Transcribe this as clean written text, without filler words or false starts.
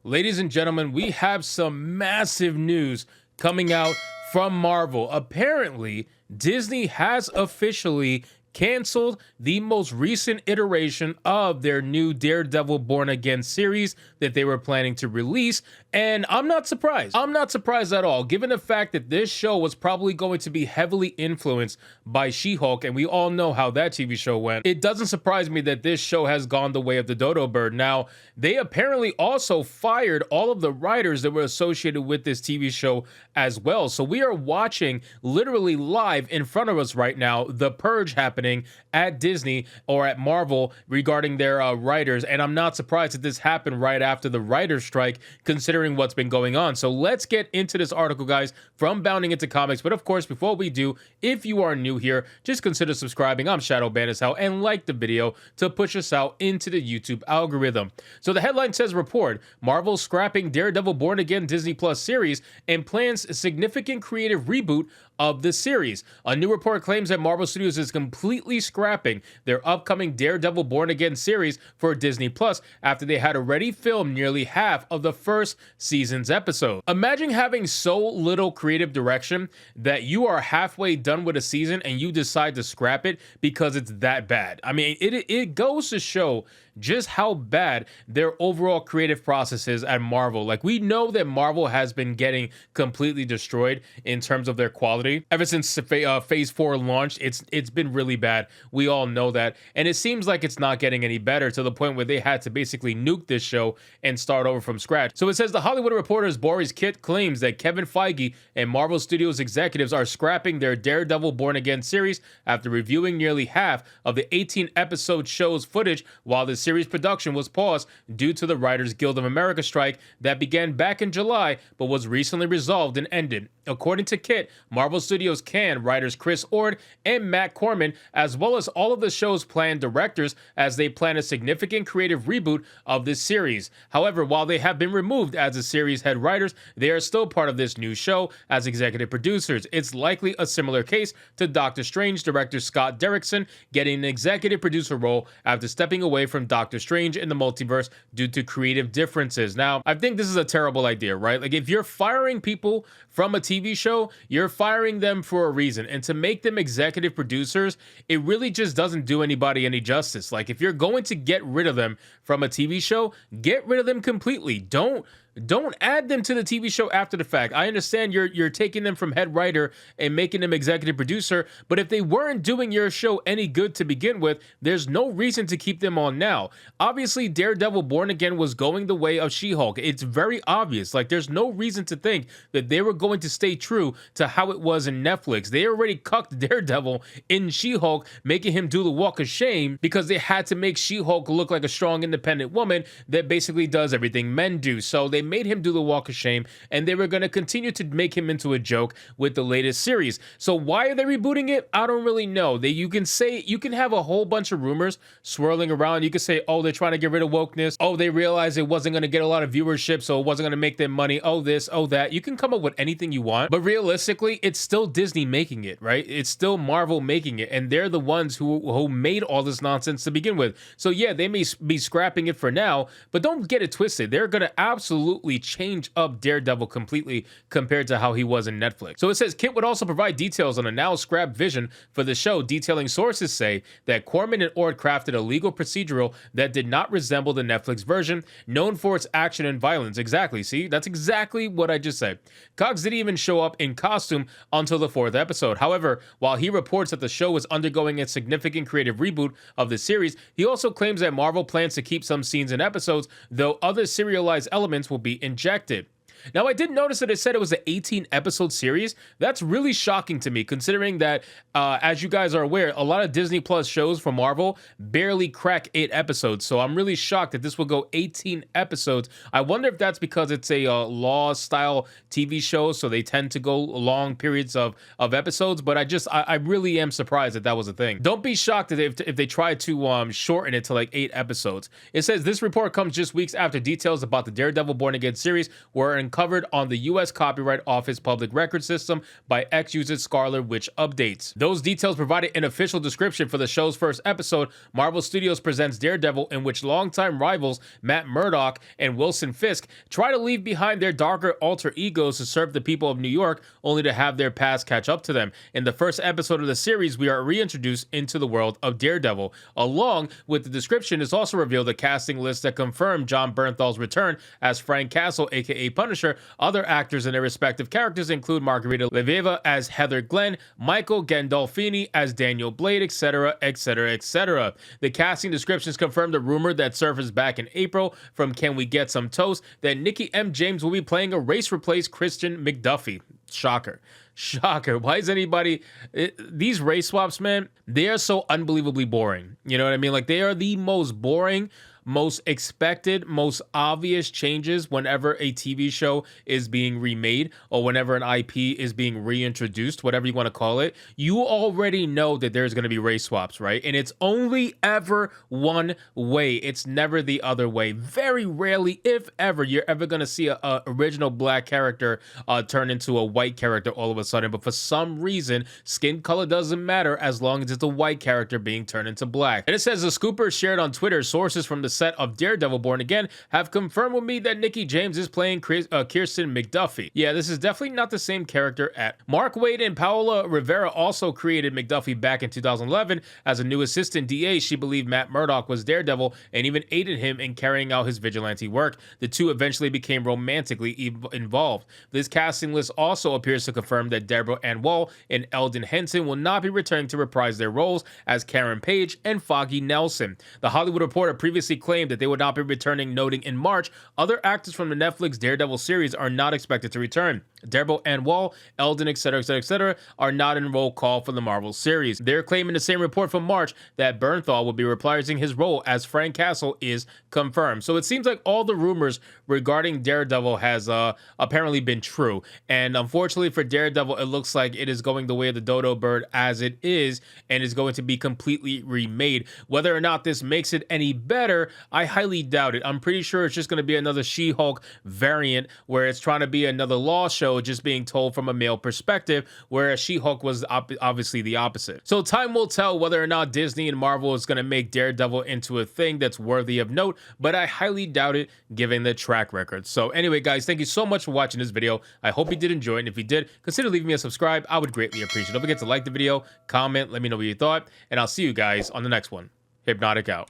Ladies and gentlemen, we have some massive news coming out from Marvel. Apparently, Disney has officially canceled the most recent iteration of their new Daredevil Born Again series that they were planning to release. And I'm not surprised. I'm not surprised at all, given the fact that this show was probably going to be heavily influenced by She-Hulk, and we all know how that TV show went. It doesn't surprise me that this show has gone the way of the dodo bird. Now, they apparently also fired all of the writers that were associated with this TV show as well. So we are watching literally live in front of us right now the purge happening at Disney or at Marvel regarding their writers. And I'm not surprised that this happened right after the writer's strike, considering what's been going on. So let's get into this article, guys, from Bounding Into Comics. But of course, before we do, if you are new here, just consider subscribing. I'm Shadow Banishell, and like the video to push us out into the YouTube algorithm. So the headline says, report, Marvel scrapping Daredevil Born Again Disney Plus series and plans a significant creative reboot of the series. A new report claims that Marvel Studios is completely scrapping their upcoming Daredevil Born Again series for Disney Plus after they had already filmed nearly half of the first season's episode. Imagine having so little creative direction that you are halfway done with a season and you decide to scrap it because it's that bad. I mean, it goes to show just how bad their overall creative process is at Marvel. Like, we know that Marvel has been getting completely destroyed in terms of their quality ever since Phase 4 launched. It's been really bad. We all know that, and it seems like it's not getting any better, to the point where they had to basically nuke this show and start over from scratch. So it says the Hollywood Reporter's Boris Kitt claims that Kevin Feige and Marvel Studios executives are scrapping their Daredevil Born Again series after reviewing nearly half of the 18-episode show's footage while the series production was paused due to the Writers Guild of America strike that began back in July but was recently resolved and ended. According to Kit, Marvel Studios canned writers Chris Ord and Matt Corman, as well as all of the show's planned directors, as they plan a significant creative reboot of this series. However, while they have been removed as the series head writers, they are still part of this new show as executive producers. It's likely a similar case to Doctor Strange director Scott Derrickson getting an executive producer role after stepping away from Doctor Strange in the Multiverse due to creative differences. Now, I think this is a terrible idea, right? Like, if you're firing people from a TV show, you're firing them for a reason. And to make them executive producers, it really just doesn't do anybody any justice. Like, if you're going to get rid of them from a TV show, get rid of them completely. Don't add them to the TV show after the fact. I understand you're taking them from head writer and making them executive producer, but if they weren't doing your show any good to begin with, there's no reason to keep them on now. Obviously, Daredevil Born Again was going the way of She-Hulk. It's very obvious. Like, there's no reason to think that they were going to stay true to how it was in Netflix. They already cucked Daredevil in She-Hulk, making him do the walk of shame because they had to make She-Hulk look like a strong, independent woman that basically does everything men do. So they made him do the walk of shame, and they were going to continue to make him into a joke with the latest series. So why are they rebooting it? I don't really know. You can have a whole bunch of rumors swirling around. You could say, oh, they're trying to get rid of wokeness. Oh, they realized it wasn't going to get a lot of viewership, so it wasn't going to make them money. Oh, this, oh, that. You can come up with anything you want, but realistically, it's still Disney making it, right? It's still Marvel making it, and they're the ones who made all this nonsense to begin with. So yeah, they may be scrapping it for now, but don't get it twisted. They're going to absolutely change up Daredevil completely compared to how he was in Netflix. So it says Kit would also provide details on a now scrapped vision for the show, detailing sources say that Corman and Ord crafted a legal procedural that did not resemble the Netflix version, known for its action and violence. Exactly. See, that's exactly what I just said. Cox didn't even show up in costume until the 4th episode. However, while he reports that the show is undergoing a significant creative reboot of the series, he also claims that Marvel plans to keep some scenes and episodes, though other serialized elements will be injected. Now, I did notice that it said it was an 18-episode series. That's really shocking to me, considering that, as you guys are aware, a lot of Disney Plus shows from Marvel barely crack 8 episodes. So I'm really shocked that this will go 18 episodes. I wonder if that's because it's a law-style TV show, so they tend to go long periods of episodes. But I really am surprised that was a thing. Don't be shocked if they try to shorten it to like 8 episodes. It says this report comes just weeks after details about the Daredevil Born Again series were uncovered on the U.S. Copyright Office public record system by ex-user Scarlet Witch Updates. Those details provided an official description for the show's first episode. Marvel Studios presents Daredevil, in which longtime rivals Matt Murdock and Wilson Fisk try to leave behind their darker alter egos to serve the people of New York, only to have their past catch up to them. In the first episode of the series, we are reintroduced into the world of Daredevil. Along with the description is also revealed a casting list that confirmed John Bernthal's return as Frank Castle, aka Punisher. Other actors in their respective characters include Margarita Leveva as Heather Glenn, Michael Gandolfini as Daniel Blade, etc., etc., etc. The casting descriptions confirm the rumor that surfaced back in April from Can We Get Some Toast that Nikki M. James will be playing a race-replaced Christian McDuffie. Shocker. Shocker. Why is anybody... these race swaps, man, they are so unbelievably boring. You know what I mean? Like, they are the most boring, most expected, most obvious changes whenever a TV show is being remade or whenever an IP is being reintroduced, whatever you want to call it. You already know that there's going to be race swaps, right? And it's only ever one way. It's never the other way. Very rarely, if ever, you're ever going to see a original black character turn into a white character all of a sudden. But for some reason, skin color doesn't matter as long as it's a white character being turned into black. And it says, the scooper shared on Twitter, sources from the set of Daredevil Born Again have confirmed with me that Nikki James is playing Kirsten McDuffie. Yeah, this is definitely not the same character at Mark Waid and Paola Rivera also created McDuffie back in 2011 as a new assistant DA. She believed Matt Murdock was Daredevil and even aided him in carrying out his vigilante work. The two eventually became romantically involved. This casting list also appears to confirm that Deborah Ann Wall and Eldon Henson will not be returning to reprise their roles as Karen Page and Foggy Nelson. The Hollywood Reporter previously claimed that they would not be returning, noting in March, other actors from the Netflix Daredevil series are not expected to return. Deborah Ann Wall, Eldon, etc., etc., etc., are not in roll call for the Marvel series. They're claiming the same report from March that Bernthal will be reprising his role as Frank Castle is confirmed. So it seems like all the rumors regarding Daredevil has apparently been true. And unfortunately for Daredevil, it looks like it is going the way of the dodo bird as it is, and is going to be completely remade. Whether or not this makes it any better, I highly doubt it. I'm pretty sure it's just going to be another She-Hulk variant where it's trying to be another Law show just being told from a male perspective, whereas She-Hulk was obviously the opposite. So time will tell whether or not Disney and Marvel is going to make Daredevil into a thing that's worthy of note, but I highly doubt it given the track record. So anyway, guys, thank you so much for watching this video. I hope you did enjoy it, and if you did, consider leaving me a subscribe. I would greatly appreciate it. Don't forget to like the video, comment, let me know what you thought, and I'll see you guys on the next one. Hypnotic out.